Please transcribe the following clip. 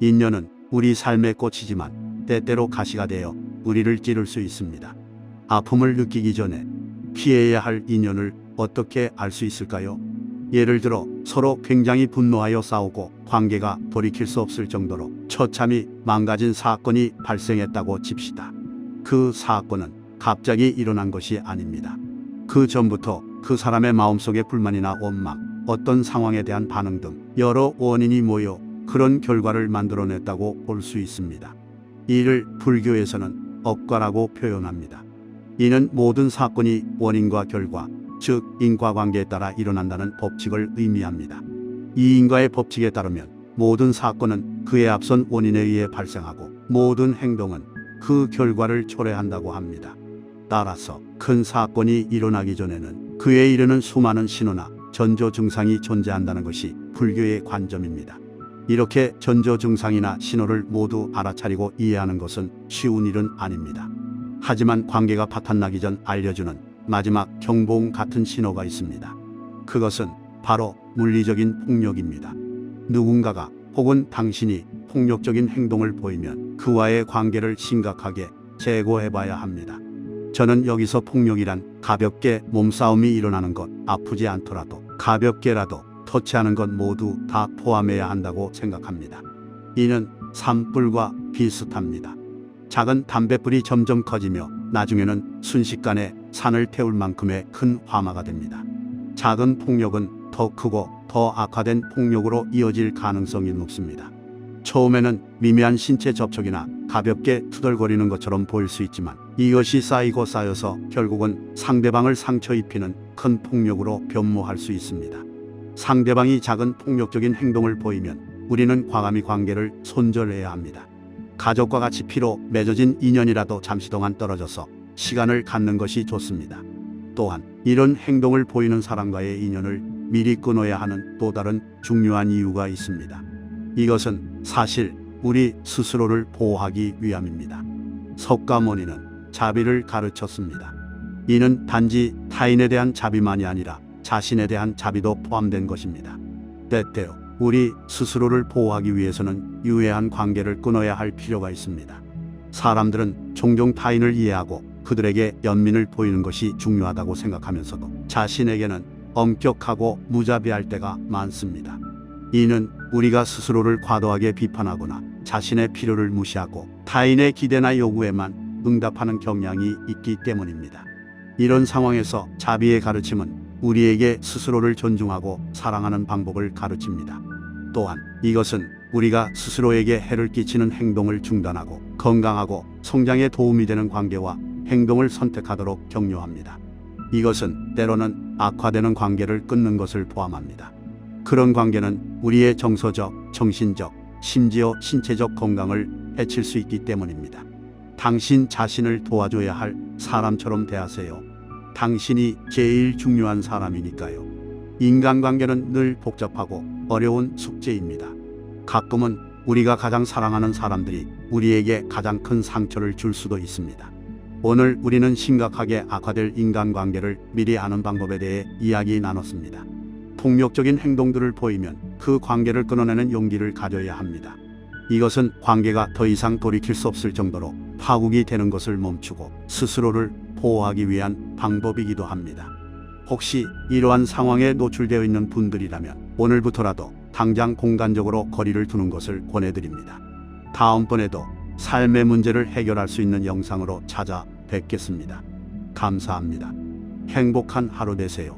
인연은 우리 삶의 꽃이지만 때때로 가시가 되어 우리를 찌를 수 있습니다. 아픔을 느끼기 전에 피해야 할 인연을 어떻게 알 수 있을까요? 예를 들어 서로 굉장히 분노하여 싸우고 관계가 돌이킬 수 없을 정도로 처참히 망가진 사건이 발생했다고 칩시다. 그 사건은 갑자기 일어난 것이 아닙니다. 그 전부터 그 사람의 마음속에 불만이나 원망, 어떤 상황에 대한 반응 등 여러 원인이 모여 그런 결과를 만들어냈다고 볼 수 있습니다. 이를 불교에서는 업과라고 표현합니다. 이는 모든 사건이 원인과 결과, 즉 인과관계에 따라 일어난다는 법칙을 의미합니다. 이 인과의 법칙에 따르면 모든 사건은 그에 앞선 원인에 의해 발생하고 모든 행동은 그 결과를 초래한다고 합니다. 따라서 큰 사건이 일어나기 전에는 그에 이르는 수많은 신호나 전조 증상이 존재한다는 것이 불교의 관점입니다. 이렇게 전조 증상이나 신호를 모두 알아차리고 이해하는 것은 쉬운 일은 아닙니다. 하지만 관계가 파탄나기 전 알려주는 마지막 경보음 같은 신호가 있습니다. 그것은 바로 물리적인 폭력입니다. 누군가가 혹은 당신이 폭력적인 행동을 보이면 그와의 관계를 심각하게 재고해봐야 합니다. 저는 여기서 폭력이란 가볍게 몸싸움이 일어나는 것, 아프지 않더라도 가볍게라도 터치하는 것 모두 다 포함해야 한다고 생각합니다. 이는 산불과 비슷합니다. 작은 담뱃불이 점점 커지며 나중에는 순식간에 산을 태울 만큼의 큰 화마가 됩니다. 작은 폭력은 더 크고 더 악화된 폭력으로 이어질 가능성이 높습니다. 처음에는 미미한 신체 접촉이나 가볍게 투덜거리는 것처럼 보일 수 있지만 이것이 쌓이고 쌓여서 결국은 상대방을 상처 입히는 큰 폭력으로 변모할 수 있습니다. 상대방이 작은 폭력적인 행동을 보이면 우리는 과감히 관계를 손절해야 합니다. 가족과 같이 피로 맺어진 인연이라도 잠시 동안 떨어져서 시간을 갖는 것이 좋습니다. 또한 이런 행동을 보이는 사람과의 인연을 미리 끊어야 하는 또 다른 중요한 이유가 있습니다. 이것은 사실 우리 스스로를 보호하기 위함입니다. 석가모니는 자비를 가르쳤습니다. 이는 단지 타인에 대한 자비만이 아니라 자신에 대한 자비도 포함된 것입니다. 때때로 우리 스스로를 보호하기 위해서는 유해한 관계를 끊어야 할 필요가 있습니다. 사람들은 종종 타인을 이해하고 그들에게 연민을 보이는 것이 중요하다고 생각하면서도 자신에게는 엄격하고 무자비할 때가 많습니다. 이는 우리가 스스로를 과도하게 비판하거나 자신의 필요를 무시하고 타인의 기대나 요구에만 응답하는 경향이 있기 때문입니다. 이런 상황에서 자비의 가르침은 우리에게 스스로를 존중하고 사랑하는 방법을 가르칩니다. 또한 이것은 우리가 스스로에게 해를 끼치는 행동을 중단하고 건강하고 성장에 도움이 되는 관계와 행동을 선택하도록 격려합니다. 이것은 때로는 악화되는 관계를 끊는 것을 포함합니다. 그런 관계는 우리의 정서적, 정신적, 심지어 신체적 건강을 해칠 수 있기 때문입니다. 당신 자신을 도와줘야 할 사람처럼 대하세요. 당신이 제일 중요한 사람이니까요. 인간관계는 늘 복잡하고 어려운 숙제입니다. 가끔은 우리가 가장 사랑하는 사람들이 우리에게 가장 큰 상처를 줄 수도 있습니다. 오늘 우리는 심각하게 악화될 인간관계를 미리 아는 방법에 대해 이야기 나눴습니다. 폭력적인 행동들을 보이면 그 관계를 끊어내는 용기를 가져야 합니다. 이것은 관계가 더 이상 돌이킬 수 없을 정도로 파국이 되는 것을 멈추고 스스로를 보호하기 위한 방법이기도 합니다. 혹시 이러한 상황에 노출되어 있는 분들이라면 오늘부터라도 당장 공간적으로 거리를 두는 것을 권해드립니다. 다음번에도 삶의 문제를 해결할 수 있는 영상으로 찾아뵙겠습니다. 감사합니다. 행복한 하루 되세요.